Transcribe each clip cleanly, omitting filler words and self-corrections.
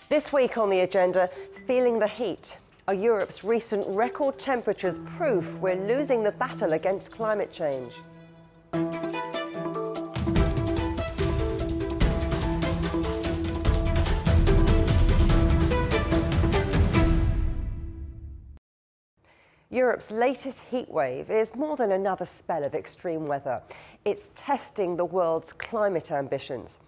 This week on the agenda, feeling the heat. Are Europe's recent record temperatures proof we're losing the battle against climate change? Europe's latest heatwave is more than another spell of extreme weather. It's testing the world's climate ambitions.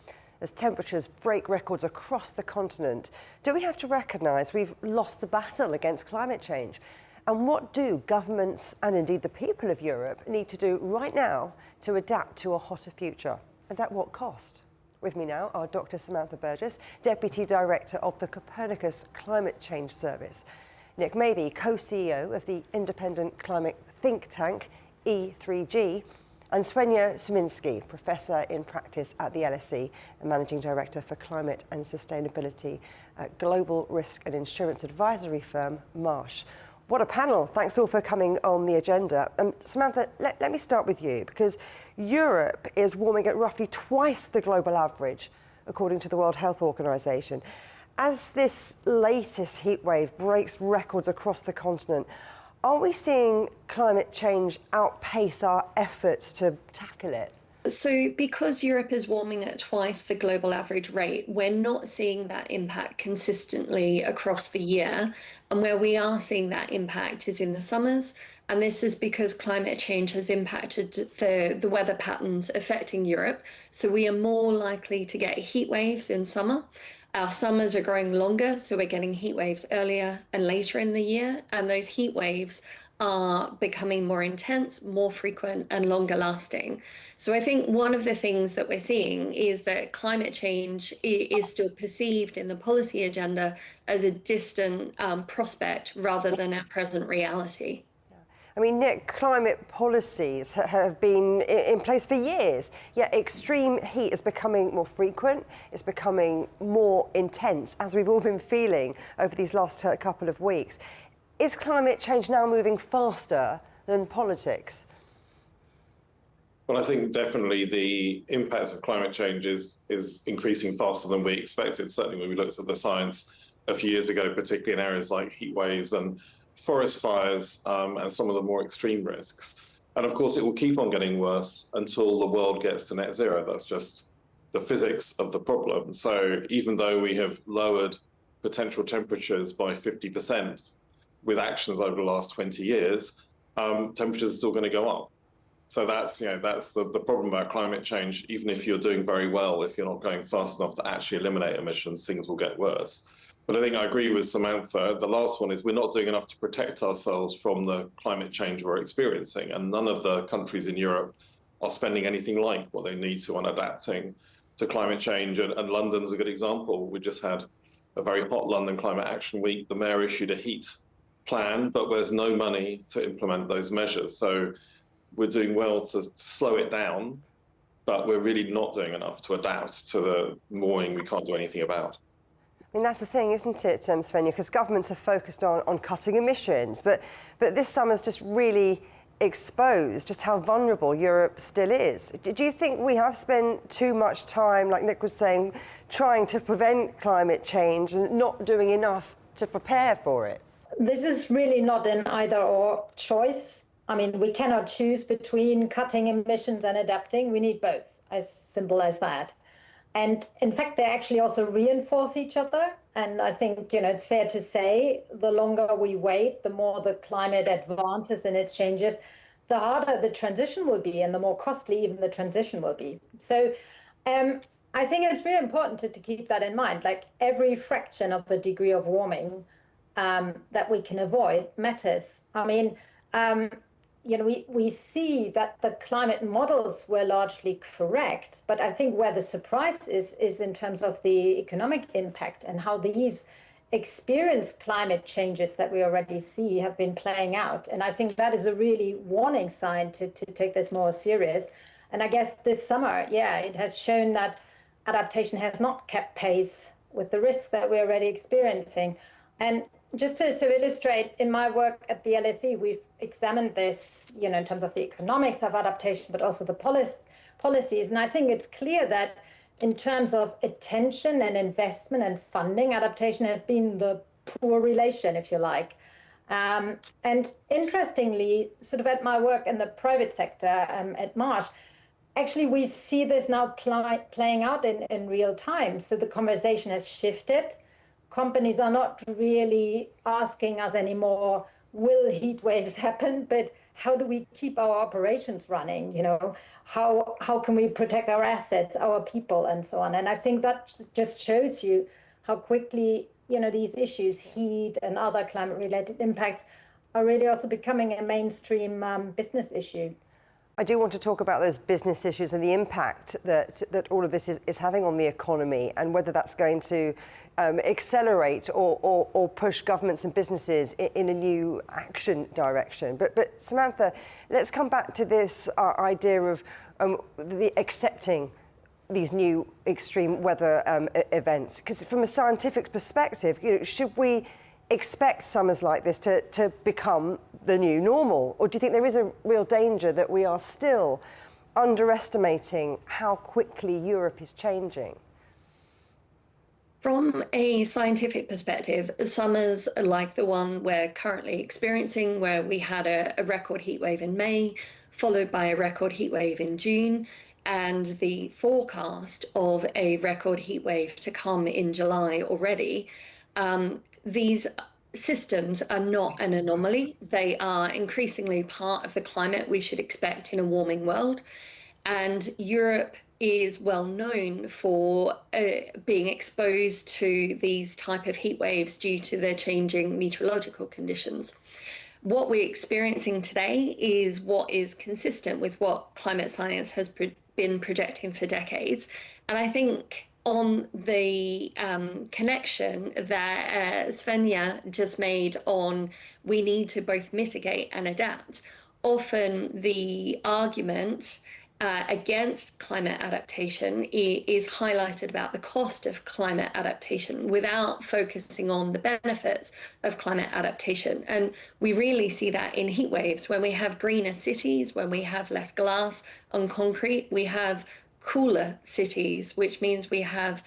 As temperatures break records across the continent, do we have to recognise we've lost the battle against climate change? And what do governments and indeed the people of Europe need to do right now to adapt to a hotter future? And at what cost? With me now are Dr Samantha Burgess, Deputy Director of the Copernicus Climate Change Service, Nick Mabey, co-CEO of the independent climate think tank E3G, and Swenja Surminski, Professor in Practice at the LSE and Managing Director for Climate and Sustainability at global risk and insurance advisory firm Marsh. What a panel. Thanks all for coming on the agenda. Samantha, let me start with you, because Europe is warming at roughly twice the global average, according to the World Health Organization. As this latest heatwave breaks records across the continent, are we seeing climate change outpace our efforts to tackle it? So because Europe is warming at twice the global average rate, we're not seeing that impact consistently across the year. And where we are seeing that impact is in the summers. And this is because climate change has impacted the weather patterns affecting Europe. So we are more likely to get heat waves in summer. Our summers are growing longer, so we're getting heat waves earlier and later in the year, and those heat waves are becoming more intense, more frequent, and longer lasting. So I think one of the things that we're seeing is that climate change is still perceived in the policy agenda as a distant prospect rather than our present reality. I mean, Nick, climate policies have been in place for years, yet extreme heat is becoming more frequent, it's becoming more intense, as we've all been feeling over these last couple of weeks. Is climate change now moving faster than politics? Well, I think definitely the impact of climate change is increasing faster than we expected, certainly when we looked at the science a few years ago, particularly in areas like heat waves and forest fires and some of the more extreme risks. And of course, it will keep on getting worse until the world gets to net zero. That's just the physics of the problem. So even though we have lowered potential temperatures by 50% with actions over the last 20 years, temperatures are still going to go up. So that's the problem about climate change. Even if you're doing very well, if you're not going fast enough to actually eliminate emissions, things will get worse. But I think I agree with Samantha. The last one is we're not doing enough to protect ourselves from the climate change we're experiencing. And none of the countries in Europe are spending anything like what they need to on adapting to climate change. And London's a good example. We just had a very hot London Climate Action Week. The mayor issued a heat plan, but there's no money to implement those measures. So we're doing well to slow it down, but we're really not doing enough to adapt to the warming we can't do anything about. I mean, that's the thing, isn't it, Svenja? Because governments are focused on cutting emissions, but this summer's just really exposed just how vulnerable Europe still is. Do you think we have spent too much time, like Nick was saying, trying to prevent climate change and not doing enough to prepare for it? This is really not an either-or choice. I mean, we cannot choose between cutting emissions and adapting. We need both, as simple as that. And in fact, they actually also reinforce each other. And I think, it's fair to say the longer we wait, the more the climate advances and it changes, the harder the transition will be and the more costly even the transition will be. So I think it's very important to keep that in mind. Like every fraction of a degree of warming that we can avoid matters. I mean, we see that the climate models were largely correct, but I think where the surprise is in terms of the economic impact and how these experienced climate changes that we already see have been playing out. And I think that is a really warning sign to take this more serious. And I guess this summer, it has shown that adaptation has not kept pace with the risks that we're already experiencing. And just to illustrate, in my work at the LSE, we've examined this, in terms of the economics of adaptation, but also the policies. And I think it's clear that in terms of attention and investment and funding, adaptation has been the poor relation, if you like. And interestingly, sort of at my work in the private sector at Marsh, actually we see this now playing out in real time. So the conversation has shifted. Companies are not really asking us anymore, will heat waves happen, but how do we keep our operations running? You know, how can we protect our assets, our people, and so on? And I think that just shows you how quickly, you know, these issues, heat and other climate-related impacts, are really also becoming a mainstream business issue. I do want to talk about those business issues and the impact that all of this is having on the economy, and whether that's going to accelerate or push governments and businesses in a new action direction. But Samantha, let's come back to this idea of accepting these new extreme weather events, because from a scientific perspective, you know, should we expect summers like this to become the new normal? Or do you think there is a real danger that we are still underestimating how quickly Europe is changing? From a scientific perspective, summers like the one we're currently experiencing, where we had a record heat wave in May, followed by a record heat wave in June, and the forecast of a record heat wave to come in July already, these systems are not an anomaly. They are increasingly part of the climate we should expect in a warming world. And Europe is well known for being exposed to these type of heat waves due to the changing meteorological conditions. What we're experiencing today is what is consistent with what climate science has been projecting for decades. And I think on the connection that Swenja just made on we need to both mitigate and adapt, often the argument against climate adaptation is highlighted about the cost of climate adaptation without focusing on the benefits of climate adaptation. And we really see that in heat waves. When we have greener cities, when we have less glass on concrete, we have cooler cities, which means we have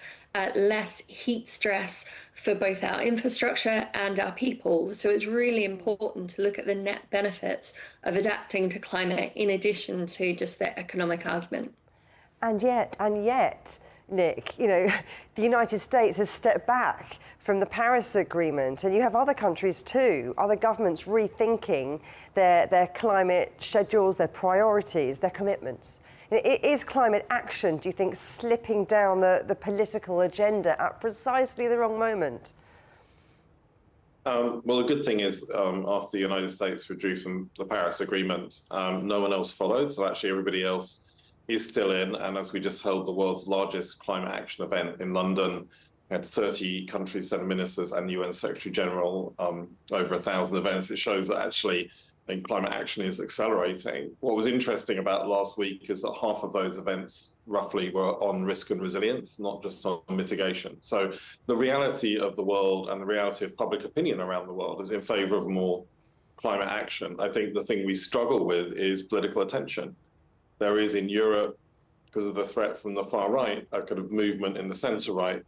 less heat stress for both our infrastructure and our people. So it's really important to look at the net benefits of adapting to climate in addition to just the economic argument. And yet, Nick, you know, the United States has stepped back from the Paris Agreement, and you have other countries too, other governments rethinking their climate schedules, their priorities, their commitments. Is climate action, do you think, slipping down the political agenda at precisely the wrong moment? Well, the good thing is, after the United States withdrew from the Paris Agreement, no one else followed. So actually everybody else is still in. And as we just held the world's largest climate action event in London, we had 30 countries, 7 ministers and UN Secretary General, over 1,000 events. It shows that actually climate action is accelerating. What was interesting about last week is that half of those events roughly were on risk and resilience, not just on mitigation. So the reality of the world and the reality of public opinion around the world is in favor of more climate action. I think the thing we struggle with is political attention. There is in Europe, because of the threat from the far right, a kind of movement in the centre right,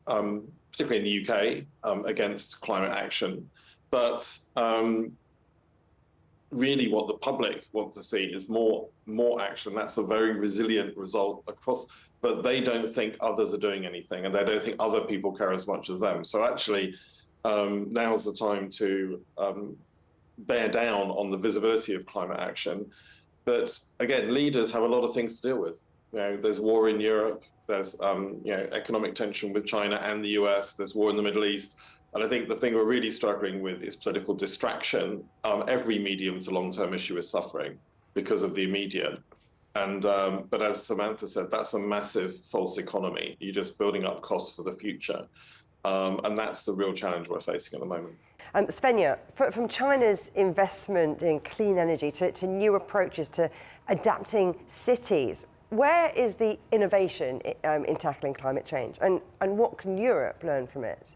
particularly in the UK, against climate action. But really what the public want to see is more action. That's a very resilient result across, but they don't think others are doing anything, and they don't think other people care as much as them. So actually, now's the time to bear down on the visibility of climate action. But again, leaders have a lot of things to deal with. You know, there's war in Europe, there's you know, economic tension with China and the US, there's war in the Middle East. And I think the thing we're really struggling with is political distraction. Every medium to long-term issue is suffering because of the immediate. And but as Samantha said, that's a massive false economy. You're just building up costs for the future. And that's the real challenge we're facing at the moment. Swenja, from China's investment in clean energy to new approaches to adapting cities, where is the innovation in tackling climate change? And what can Europe learn from it?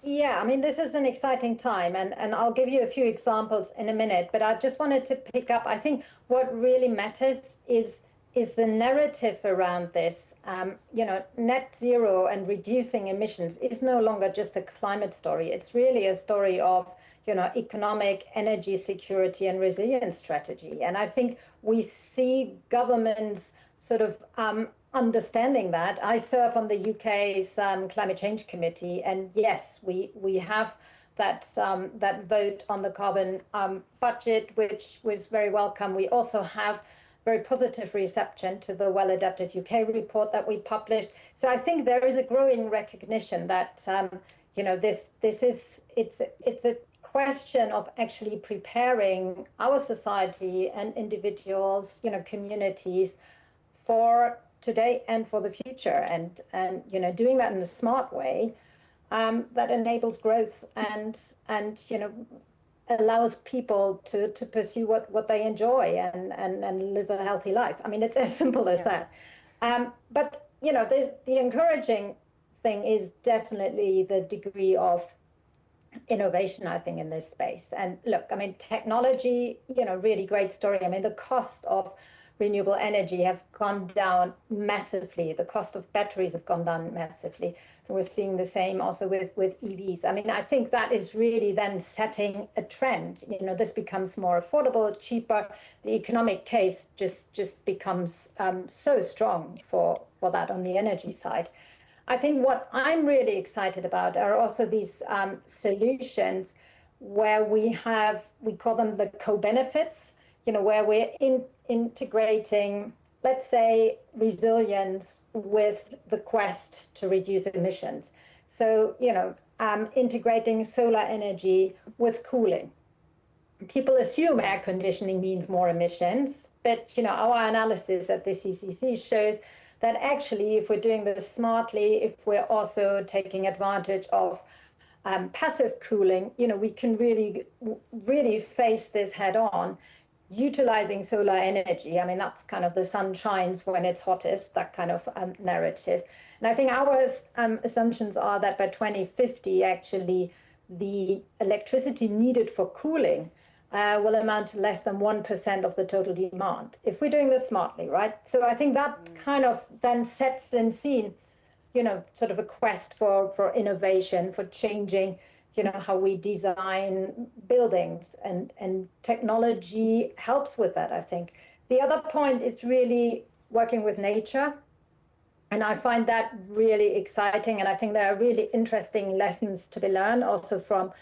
Yeah, I mean, this is an exciting time, and I'll give you a few examples in a minute, but I just wanted to pick up, I think what really matters is is the narrative around this. Net zero and reducing emissions is no longer just a climate story. It's really a story of, economic, energy security and resilience strategy. And I think we see governments sort of understanding that. I serve on the UK's Climate Change Committee, and yes, we have that vote on the carbon budget, which was very welcome. We also have very positive reception to the Well Adapted UK report that we published. So I think there is a growing recognition that it's a question of actually preparing our society and individuals, communities for today and for the future, and doing that in a smart way that enables growth and allows people to pursue what they enjoy and live a healthy life. I mean, it's as simple as that. But the encouraging thing is definitely the degree of innovation, I think, in this space. And look, I mean, technology, really great story. I mean, the cost of renewable energy have gone down massively. The cost of batteries have gone down massively. And we're seeing the same also with EVs. I mean, I think that is really then setting a trend. This becomes more affordable, cheaper. The economic case just becomes so strong for that on the energy side. I think what I'm really excited about are also these solutions where we call them the co-benefits, where we're integrating, let's say, resilience with the quest to reduce emissions. So, integrating solar energy with cooling. People assume air conditioning means more emissions, but, our analysis at the CCC shows that actually, if we're doing this smartly, if we're also taking advantage of passive cooling, we can really face this head on, utilizing solar energy. I mean, that's kind of the sun shines when it's hottest, that kind of narrative. And I think our assumptions are that by 2050, actually, the electricity needed for cooling will amount to less than 1% of the total demand, if we're doing this smartly, right? So I think that kind of then sets in scene, sort of a quest for innovation, for changing, how we design buildings, and technology helps with that, I think. The other point is really working with nature. And I find that really exciting. And I think there are really interesting lessons to be learned also from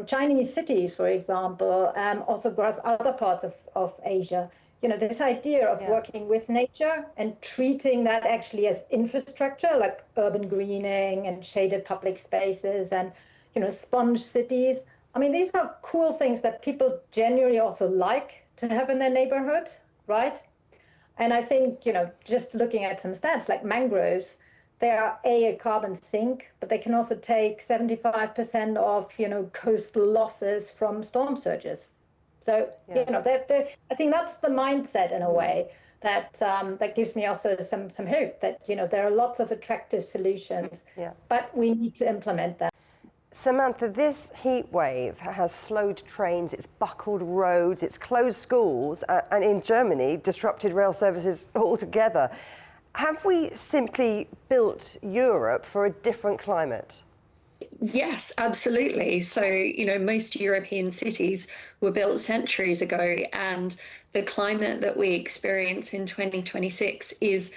Chinese cities, for example, also across other parts of Asia. This idea of working with nature and treating that actually as infrastructure, like urban greening and shaded public spaces and, sponge cities. I mean, these are cool things that people genuinely also like to have in their neighborhood, right? And I think, just looking at some stats like mangroves, they are a carbon sink, but they can also take 75% of, coastal losses from storm surges. So, I think that's the mindset in a way that gives me also some hope that, there are lots of attractive solutions, but we need to implement them. Samantha, this heat wave has slowed trains, it's buckled roads, it's closed schools, and in Germany, disrupted rail services altogether. Have we simply built Europe for a different climate? Yes, absolutely. So, most European cities were built centuries ago, and the climate that we experience in 2026 is,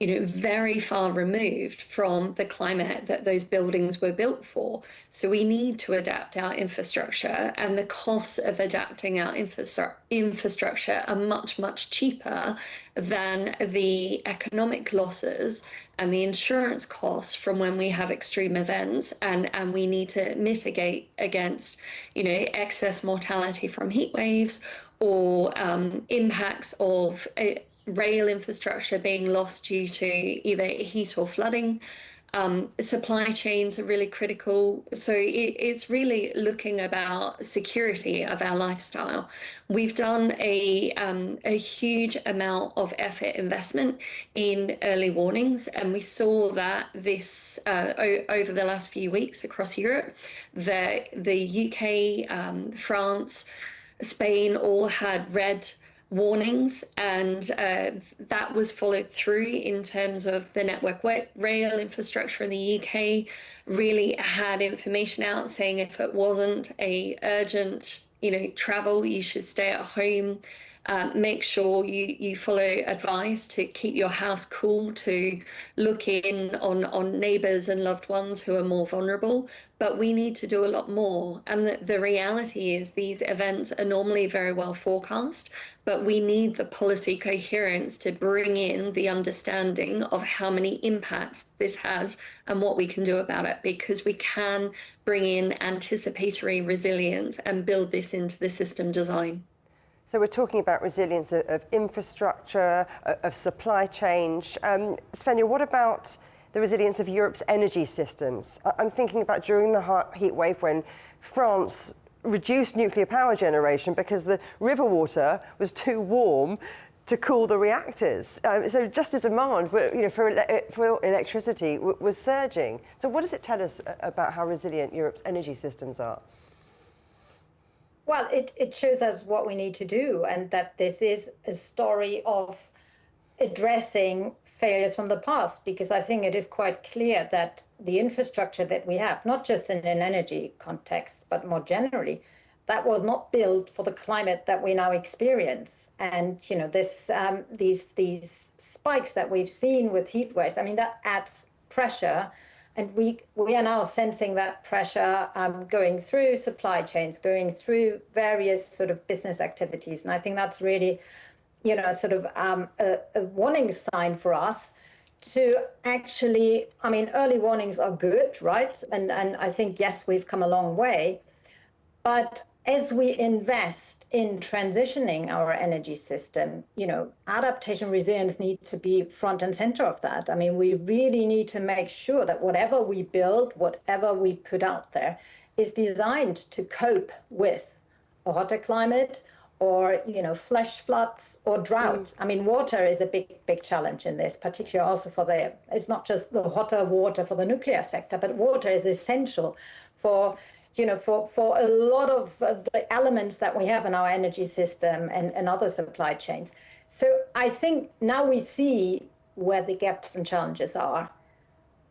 very far removed from the climate that those buildings were built for. So we need to adapt our infrastructure, and the costs of adapting our infrastructure are much, much cheaper than the economic losses and the insurance costs from when we have extreme events and we need to mitigate against, excess mortality from heat waves or impacts of rail infrastructure being lost due to either heat or flooding. Supply chains are really critical. So it's really looking about security of our lifestyle. We've done a huge amount of effort investment in early warnings, and we saw that this over the last few weeks across Europe, the UK, France, Spain all had red warnings, and that was followed through in terms of the Network Rail infrastructure in the UK really had information out saying if it wasn't a urgent, travel, you should stay at home. Make sure you follow advice to keep your house cool, to look in on neighbours and loved ones who are more vulnerable. But we need to do a lot more. And the reality is these events are normally very well forecast, but we need the policy coherence to bring in the understanding of how many impacts this has and what we can do about it, because we can bring in anticipatory resilience and build this into the system design. So we're talking about resilience of infrastructure, of supply chain. Swenja, what about the resilience of Europe's energy systems? I'm thinking about during the heat wave when France reduced nuclear power generation because the river water was too warm to cool the reactors. So just as demand for electricity was surging. So what does it tell us about how resilient Europe's energy systems are? Well, it shows us what we need to do, and that this is a story of addressing failures from the past, because I think it is quite clear that the infrastructure that we have, not just in an energy context, but more generally, that was not built for the climate that we now experience. And, these spikes that we've seen with heat waves, I mean, that adds pressure. And we are now sensing that pressure going through supply chains, going through various sort of business activities. And I think that's really, a warning sign for us to actually, early warnings are good, right? And I think, yes, we've come a long way. But as we invest in transitioning our energy system, adaptation resilience needs to be front and center of that. I mean, we really need to make sure that whatever we build, whatever we put out there is designed to cope with a hotter climate or, flash floods or drought. I mean, water is a big challenge in this, particularly also it's not just the hotter water for the nuclear sector, but water is essential for a lot of the elements that we have in our energy system and other supply chains. So I think now we see where the gaps and challenges are,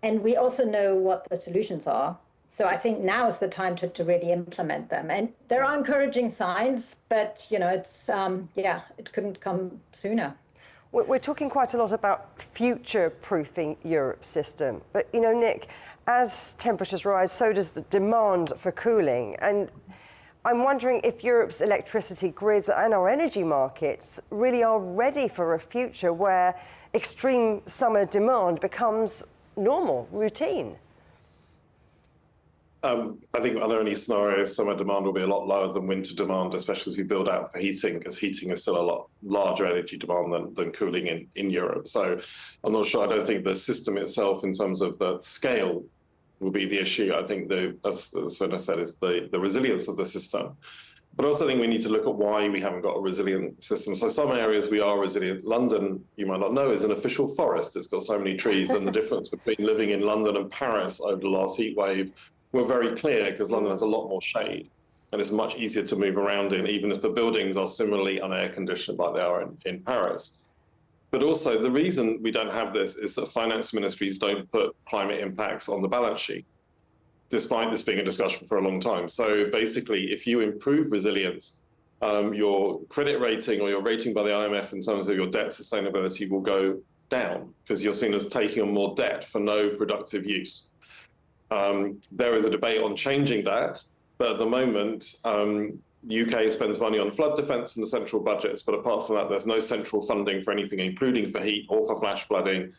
and we also know what the solutions are. So I think now is the time to really implement them. And there are encouraging signs, but, it couldn't come sooner. We're talking quite a lot about future-proofing Europe's system. But, Nick, as temperatures rise, so does the demand for cooling. And I'm wondering if Europe's electricity grids and our energy markets really are ready for a future where extreme summer demand becomes normal, routine. I think under any scenario, summer demand will be a lot lower than winter demand, especially if you build out for heating, because heating is still a lot larger energy demand than cooling in Europe. So I'm not sure. I don't think the system itself, in terms of the scale, will be the issue. I think, as Swenja said, is the resilience of the system. But also I think we need to look at why we haven't got a resilient system. So some areas we are resilient. London, you might not know, is an official forest. It's got so many trees, and the difference between living in London and Paris over the last heat wave were very clear, because London has a lot more shade and it's much easier to move around in, even if the buildings are similarly unair conditioned like they are in Paris. But also the reason we don't have this is that finance ministries don't put climate impacts on the balance sheet, despite this being a discussion for a long time. So basically, if you improve resilience, your credit rating or your rating by the IMF in terms of your debt sustainability will go down, because you're seen as taking on more debt for no productive use. There is a debate on changing that, but at the moment, the UK spends money on flood defence from the central budgets, but apart from that, there's no central funding for anything, including for heat or for flash flooding,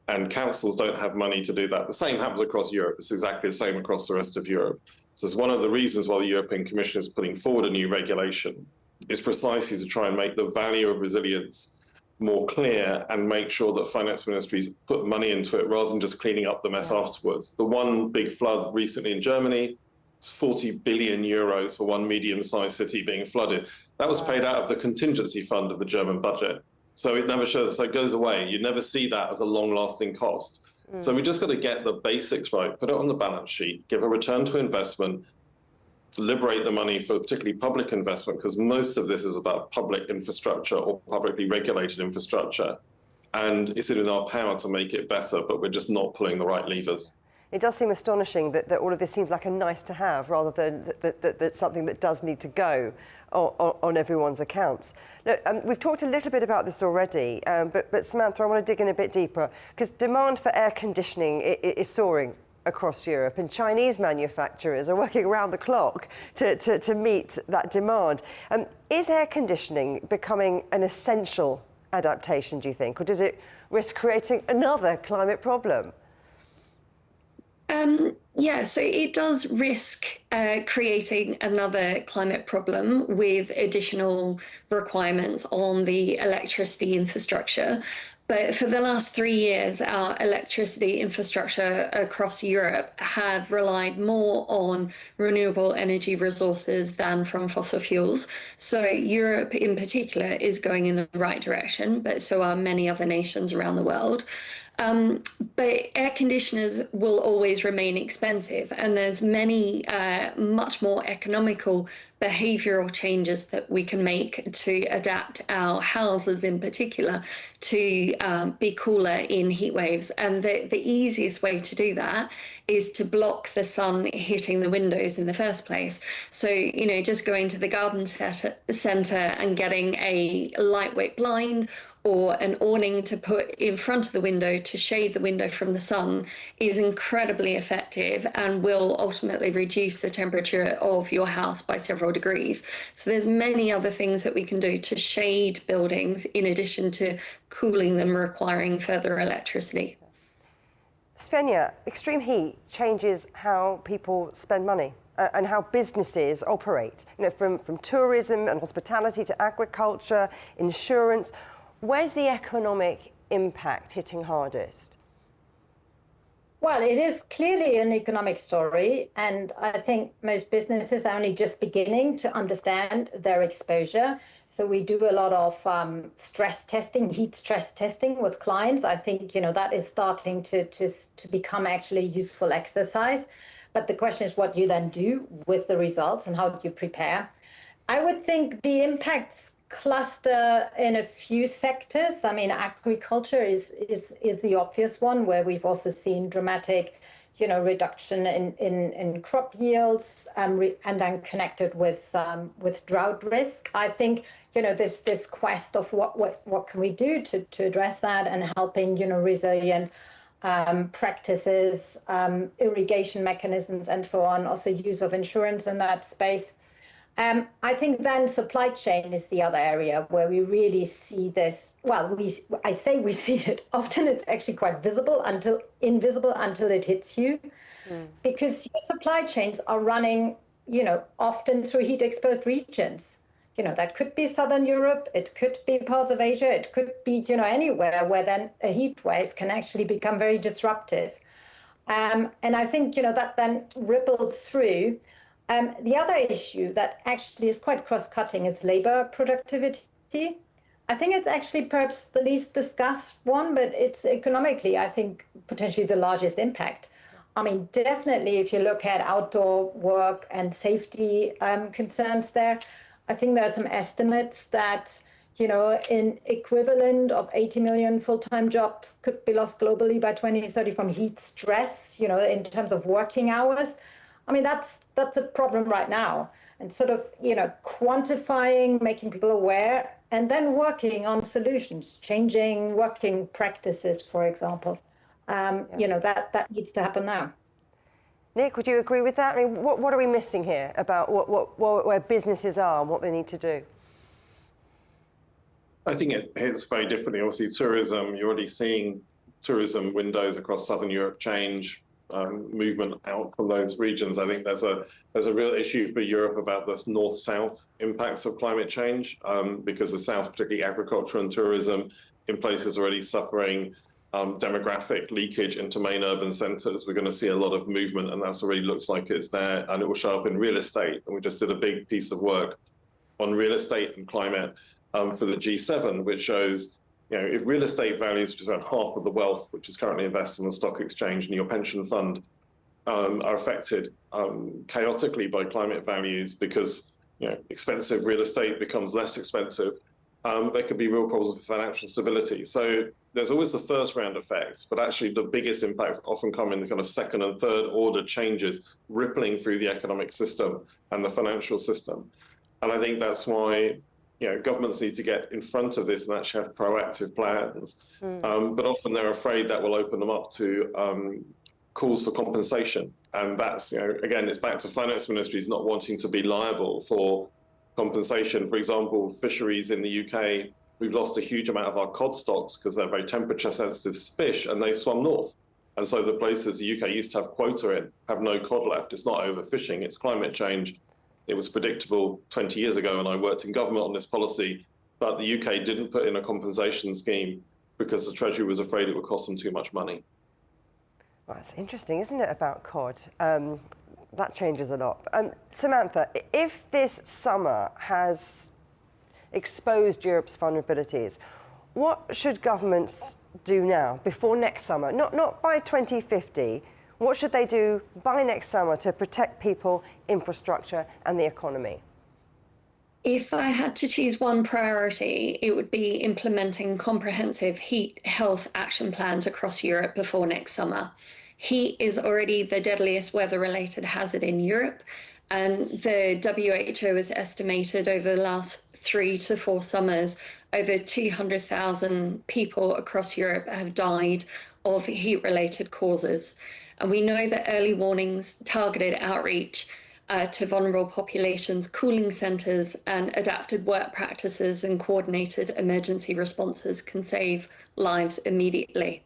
and councils don't have money to do that. The same happens across Europe. It's exactly the same across the rest of Europe. So it's one of the reasons why the European Commission is putting forward a new regulation, is precisely to try and make the value of resilience more clear and make sure that finance ministries put money into it rather than just cleaning up the mess afterwards. The one big flood recently in Germany, it's 40 billion euros for one medium-sized city being flooded. That was paid out of the contingency fund of the German budget. So it never shows, so it goes away. You never see that as a long-lasting cost. So we just got to get the basics right, put it on the balance sheet, give a return to investment, liberate the money for particularly public investment, because most of this is about public infrastructure or publicly regulated infrastructure. And it's in our power to make it better, but we're just not pulling the right levers. It does seem astonishing that all of this seems like a nice to have rather than that something that does need to go on everyone's accounts. Look, we've talked a little bit about this already, but Samantha, I want to dig in a bit deeper, because demand for air conditioning is soaring across Europe, and Chinese manufacturers are working around the clock to meet that demand. Is air conditioning becoming an essential adaptation, do you think, or does it risk creating another climate problem? Yeah, so it does risk creating another climate problem with additional requirements on the electricity infrastructure. But for the last 3 years, our electricity infrastructure across Europe have relied more on renewable energy resources than from fossil fuels. So Europe in particular is going in the right direction, but so are many other nations around the world. But air conditioners will always remain expensive, and there's many much more economical behavioural changes that we can make to adapt our houses in particular to be cooler in heat waves. And the easiest way to do that is to block the sun hitting the windows in the first place. So, you know, just going to the garden centre and getting a lightweight blind or an awning to put in front of the window to shade the window from the sun is incredibly effective and will ultimately reduce the temperature of your house by several degrees. So there's many other things that we can do to shade buildings in addition to cooling them requiring further electricity. Swenja, extreme heat changes how people spend money and how businesses operate, you know, from tourism and hospitality to agriculture, insurance. Where's the economic impact hitting hardest? Well, it is clearly an economic story, and I think most businesses are only just beginning to understand their exposure. So we do a lot of stress testing, heat stress testing with clients. I think, you know, that is starting to become actually a useful exercise. But the question is what you then do with the results and how do you prepare? I would think the impacts cluster in a few sectors. I mean, agriculture is the obvious one, where we've also seen dramatic, you know, reduction in crop yields, and then connected with drought risk. I think, you know, this quest of what can we do to address that, and helping, you know, resilient practices, irrigation mechanisms, and so on. Also, use of insurance in that space. I think then supply chain is the other area where we really see this. Well, I say we see it. Often it's actually quite invisible until it hits you, because your supply chains are running, you know, often through heat-exposed regions. You know, that could be Southern Europe, it could be parts of Asia, it could be, you know, anywhere where then a heat wave can actually become very disruptive. And I think, you know, that then ripples through. The other issue that actually is quite cross-cutting is labor productivity. I think it's actually perhaps the least discussed one, but it's economically, I think, potentially the largest impact. I mean, definitely if you look at outdoor work and safety concerns there, I think there are some estimates that, you know, an equivalent of 80 million full-time jobs could be lost globally by 2030 from heat stress, you know, in terms of working hours. I mean, that's a problem right now, and sort of, you know, quantifying, making people aware, and then working on solutions, changing working practices, for example. You know, that needs to happen now. Nick, would you agree with that? I mean, what are we missing here about where businesses are and what they need to do? I think it hits very differently. Obviously, tourism, you're already seeing tourism windows across Southern Europe change. Movement out from those regions. I think there's a real issue for Europe about this north-south impacts of climate change, because the south, particularly agriculture and tourism, in places already suffering demographic leakage into main urban centres. We're going to see a lot of movement, and that already looks like it's there, and it will show up in real estate. And we just did a big piece of work on real estate and climate for the G7, which shows, you know, if real estate values, which is around half of the wealth which is currently invested in the stock exchange, and your pension fund are affected chaotically by climate values because expensive real estate becomes less expensive, there could be real problems with financial stability. So there's always the first round effect, but actually the biggest impacts often come in the kind of second and third order changes rippling through the economic system and the financial system. And I think that's why governments need to get in front of this and actually have proactive plans. But often they're afraid that will open them up to calls for compensation. And that's, again, it's back to finance ministries not wanting to be liable for compensation. For example, fisheries in the UK, we've lost a huge amount of our cod stocks because they're very temperature sensitive fish and they swum north. And so the places the UK used to have quota in have no cod left. It's not overfishing, it's climate change. It was predictable 20 years ago when I worked in government on this policy, but the UK didn't put in a compensation scheme because the Treasury was afraid it would cost them too much money. Well, that's interesting, isn't it, about cod? That changes a lot. Samantha, if this summer has exposed Europe's vulnerabilities, what should governments do now, before next summer? Not by 2050. What should they do by next summer to protect people, infrastructure and the economy? If I had to choose one priority, it would be implementing comprehensive heat health action plans across Europe before next summer. Heat is already the deadliest weather-related hazard in Europe, and the WHO has estimated over the last 3 to 4 summers, over 200,000 people across Europe have died of heat-related causes. And we know that early warnings, targeted outreach to vulnerable populations, cooling centres and adapted work practices and coordinated emergency responses can save lives immediately.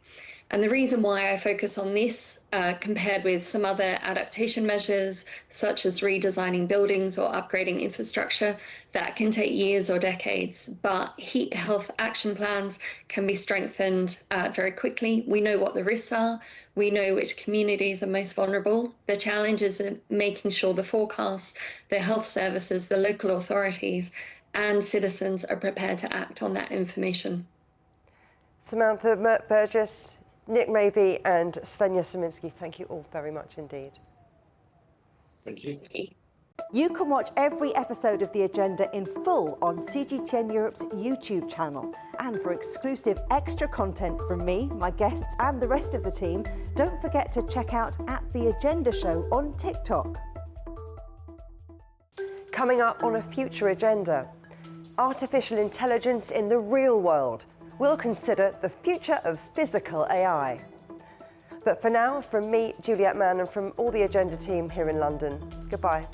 And the reason why I focus on this compared with some other adaptation measures, such as redesigning buildings or upgrading infrastructure, that can take years or decades, but heat health action plans can be strengthened very quickly. We know what the risks are. We know which communities are most vulnerable. The challenge is making sure the forecasts, the health services, the local authorities and citizens are prepared to act on that information. Samantha Burgess, Nick Mabey and Swenja Surminski, thank you all very much indeed. Thank you. You can watch every episode of The Agenda in full on CGTN Europe's YouTube channel. And for exclusive extra content from me, my guests and the rest of the team, don't forget to check out The Agenda Show on TikTok. Coming up on a future agenda, artificial intelligence in the real world. We'll consider the future of physical AI. But for now, from me, Juliet Mann, and from all the Agenda team here in London, goodbye.